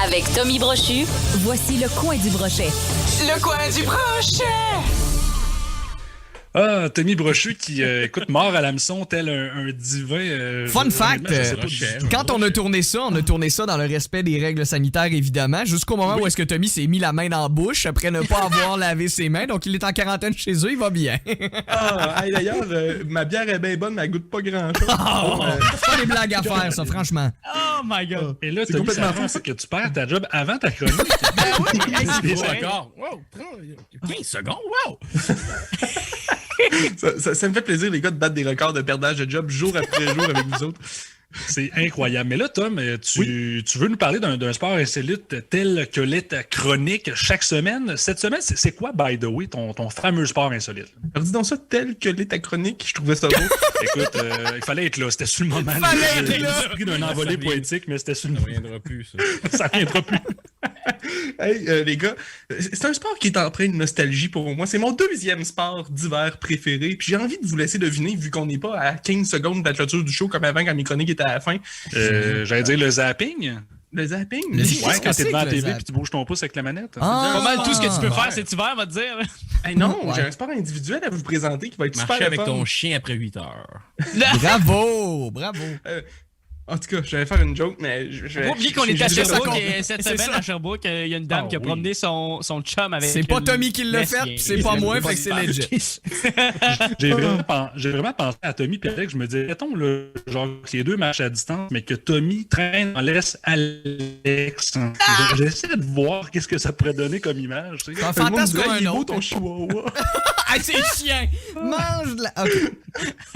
Avec Tommy Brochu, voici le coin du brochet. Le coin du brochet! Ah, Tommy Brochu qui, écoute, mord à l'hameçon tel un divin. Fun fact, quand on a tourné ça dans le respect des règles sanitaires, évidemment, jusqu'au moment où est-ce que Tommy s'est mis la main dans la bouche après ne pas avoir lavé ses mains. Donc, il est en quarantaine chez eux, il va bien. D'ailleurs, ma bière est bien bonne, mais elle goûte pas grand-chose. C'est pas des blagues à faire, ça, franchement. Oh my God! Et là, C'est Tommy, complètement ça fait fou, que tu perds ta job avant ta chronique. Ben oui! Hey, c'est Des vrai. records. Wow, 15 secondes, wow! Ça me fait plaisir, les gars, de battre des records de perdage de job jour après jour avec vous autres. C'est incroyable. Mais là, Tom, tu veux nous parler d'un sport insolite tel que l'est ta chronique chaque semaine. Cette semaine, c'est quoi, by the way, ton fameux sport insolite? Alors, dis donc ça tel que l'est ta chronique, je trouvais ça beau. Écoute, il fallait être là. C'était sur le moment. Fallait être là. J'ai pris d'un envolé poétique, mais c'était sur le Ça moment. reviendra plus, ça. Ça viendra plus. Hey, les gars, c'est un sport qui est empreint de nostalgie pour moi. C'est mon deuxième sport d'hiver préféré. Puis j'ai envie de vous laisser deviner, vu qu'on n'est pas à 15 secondes de la clôture du show comme avant quand mes chroniques étaient à la fin. J'allais dire le zapping. Le zapping? Le Ouais, Qu'est-ce quand que t'es c'est devant que la le TV zap? puis tu bouges ton pouce avec la manette. Ah! Pas mal tout ce que tu peux Ouais. faire cet hiver, va te dire. Hey, non, Ouais. j'ai un sport individuel à vous présenter qui va être Marcher super avec fun. ton chien après 8 heures. Bravo! En tout cas, je vais faire une joke, mais je vais... Faut oublier qu'on est à je- je- Sherbrooke et cette C'est semaine ça. à Sherbrooke, il y a une dame qui a promené son chum avec. C'est pas Tommy qui l'a Messien. fait, pis c'est pas moi, fait que c'est legit. J'ai vraiment pensé à Tommy et Alex. Je me disais, mettons, genre, que les deux marchent à distance, mais que Tommy traîne en laisse Alex. J'essaie de voir qu'est-ce que ça pourrait donner comme image. Tu sais. Un Le monde fantasme dirait, comme il est un beau autre. ton chihuahua. Ah, c'est chien! Mange de la... OK.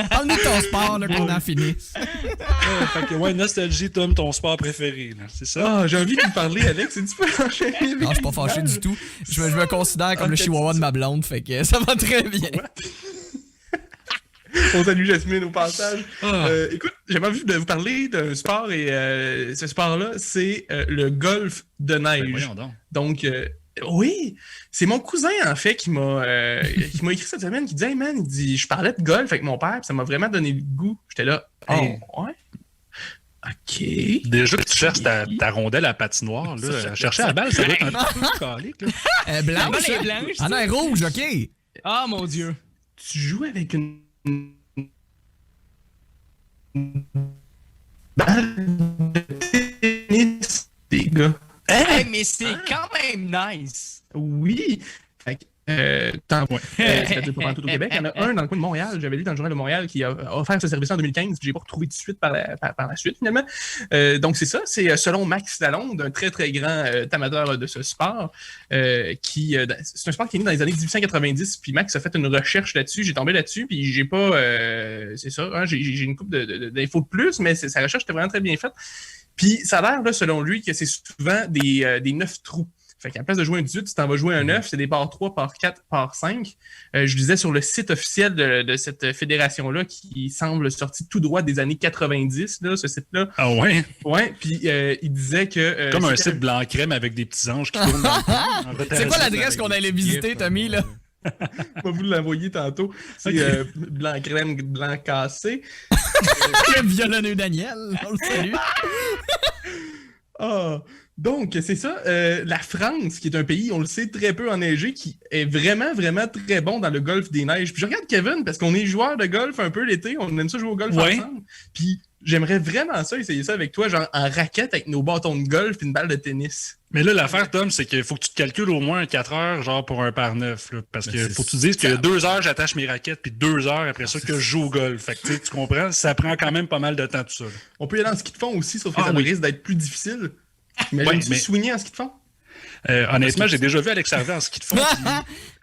Parle-nous de ton sport, là, qu'on en finisse. Fait que, ouais, nostalgie, Tom, ton sport préféré. là, C'est ça? Ah, j'ai envie de vous parler, Alex. Tu peux enchaîner avec Non, je suis pas fâché du tout. Je me considère comme le Ok, chihuahua de ma blonde, fait que ça va très bien. On salue Jasmine au passage. Ah. Écoute, j'avais envie de vous parler d'un sport et ce sport-là, c'est le golf de neige. Ben, voyons donc. Donc, oui, c'est mon cousin, en fait, qui m'a écrit cette semaine, qui dit « Hey man, il dit, je parlais de golf avec mon père, puis ça m'a vraiment donné le goût. » J'étais là « Hey. Oh, ouais? OK. » Déjà que tu cherches ta rondelle à patinoire, là, chercher la balle, ça doit être un peu calique. Là. Blanche? La balle est blanche, Ah non, elle est rouge, OK. Ah, mon Dieu. Tu joues avec une balle de tennis, les gars. Hey, mais c'est quand même nice. Oui. Fait que, c'est-à-dire pas partout au Québec. Il y en a un dans le coin de Montréal. J'avais lu dans le journal de Montréal qui a offert ce service en 2015. Je l'ai pas retrouvé tout de suite par la suite, finalement. Donc, c'est ça. C'est selon Max Lalonde, un très, très grand amateur de ce sport. C'est un sport qui est né dans les années 1890. Puis Max a fait une recherche là-dessus. J'ai tombé là-dessus. Puis j'ai pas... c'est ça. Hein, j'ai une couple d'infos de plus, mais sa recherche était vraiment très bien faite. Puis ça a l'air, là, selon lui, que c'est souvent des 9 trous. Fait qu'à la place de jouer un 18, tu t'en vas jouer un 9, c'est des parts 3, parts 4, parts 5. Je disais sur le site officiel de cette fédération-là, qui semble sorti tout droit des années 90, là, ce site-là. Ah ouais? Ouais, puis il disait que... Comme un c'était site blanc crème avec des petits anges qui tournent dans le C'est quoi l'adresse qu'on allait visiter, Tommy, là? On va vous l'envoyer tantôt. C'est blanc crème, blanc cassé. Le violonneux Daniel, on le salue. Ah, donc, c'est ça. La France, qui est un pays, on le sait, très peu enneigé, qui est vraiment, vraiment très bon dans le golf des neiges. Puis je regarde Kevin, parce qu'on est joueur de golf un peu l'été, on aime ça jouer au golf ensemble. Puis j'aimerais vraiment ça, essayer ça avec toi, genre en raquette avec nos bâtons de golf et une balle de tennis. Mais là, l'affaire, Tom, c'est qu'il faut que tu te calcules au moins 4 heures, genre pour un par 9. Là, parce qu'il faut que tu dises que 2 heures, j'attache mes raquettes, puis 2 heures après ça que je joue au golf. Fait que tu comprends, ça prend quand même pas mal de temps tout ça. Là. On peut y aller en ski de fond aussi, sauf que ça risque d'être plus difficile. Imagine-tu swinguer en ski de fond? Honnêtement, j'ai déjà vu Alex Harvey en ski de fond.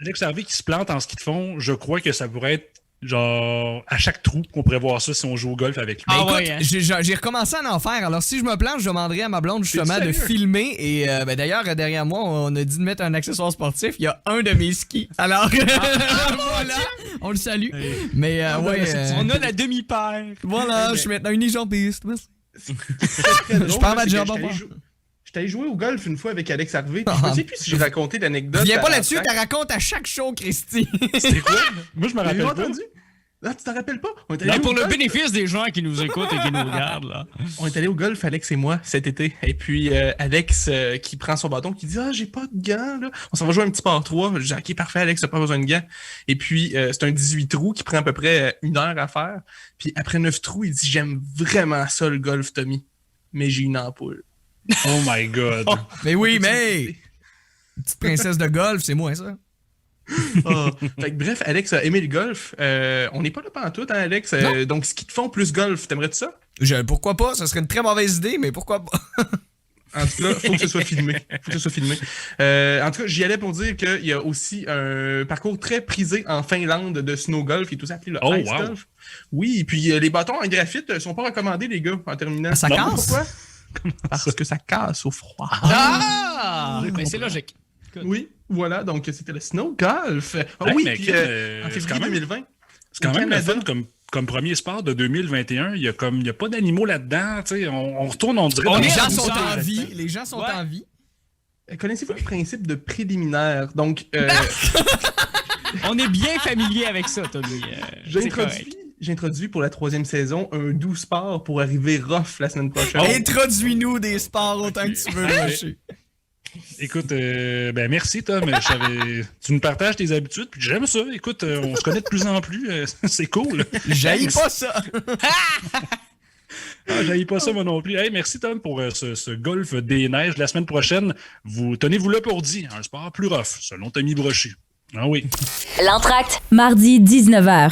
Alex Harvey qui se plante en ski de fond, je crois que ça pourrait être genre à chaque trou qu'on pourrait voir ça si on joue au golf avec lui. Ben, écoute, ouais, hein? j'ai recommencé à en faire. Alors, si je me plante, je demanderai à ma blonde justement de filmer. Et d'ailleurs, derrière moi, on a dit de mettre un accessoire sportif. Il y a un de mes skis. Alors, voilà, on le salue. Mais On a la demi-paire. voilà, je suis maintenant unijambiste. Merci. Je pars ma job. J'étais allé jouer au golf une fois avec Alex Harvey. Puis je ne sais plus si j'ai raconté l'anecdote. Viens pas là-dessus, tu racontes à chaque show, Christy. C'était quoi? Moi, je me Avez-vous rappelle pas. entendu? Ah, tu t'en rappelles pas? On est allé Là, au pour le golf. bénéfice des gens qui nous écoutent et qui nous regardent, là. On est allé au golf, Alex et moi, cet été. Et puis, Alex qui prend son bâton, qui dit « Ah, j'ai pas de gants, là. On s'en va jouer un petit par 3. » Je dis « Ok, parfait, Alex, t'as pas besoin de gants. » Et puis, c'est un 18 trous qui prend à peu près 1 heure à faire. Puis, après 9 trous, il dit « J'aime vraiment ça, le golf, Tommy. Mais j'ai une ampoule. » Oh my God. Mais oui, mais. Petite princesse de golf, c'est moi, ça. Ah. Fait que, bref, Alex a aimé le golf. On n'est pas là pantoute, hein, Alex? Donc, ski de fond plus golf, t'aimerais-tu ça? Pourquoi pas? Ça serait une très mauvaise idée, mais pourquoi pas? En tout cas, faut que ce soit filmé. En tout cas, j'y allais pour dire qu'il y a aussi un parcours très prisé en Finlande de snow golf, qui est aussi appelé le ice wow. golf. Oui, et puis les bâtons en graphite sont pas recommandés, les gars, en terminant. Ça Non, casse? Pourquoi? Parce que ça casse au froid. Ah! Ben, c'est logique. Oui, voilà, donc c'était le snow golf. Ah Hey, oui, mais puis c'est en quand février même- 2020. C'est quand au même le Canada. fun comme premier sport de 2021. Il y a pas d'animaux là-dedans. Tu sais, on retourne, on dirait. On dans Les est le gens à sont ça, en vie. Les gens sont Ouais. en vie. Connaissez-vous le principe de préliminaire? Donc, On est bien familier avec ça, Tommy. C'est correct. j'ai introduit pour la 3e saison un doux sport pour arriver rough la semaine prochaine. Introduis-nous des sports autant que tu veux, Rocher. Écoute, ben merci Tom. Tu nous partages tes habitudes, puis j'aime ça. Écoute, on se connaît de plus en plus. C'est cool. J'haïs pas ça. Ah, j'haïs pas ça moi non plus. Hey, merci Tom pour ce golf des neiges. La semaine prochaine, tenez-vous là pour dire un sport plus rough, selon Tommy Brochu. Ah oui. L'entracte, mardi 19h.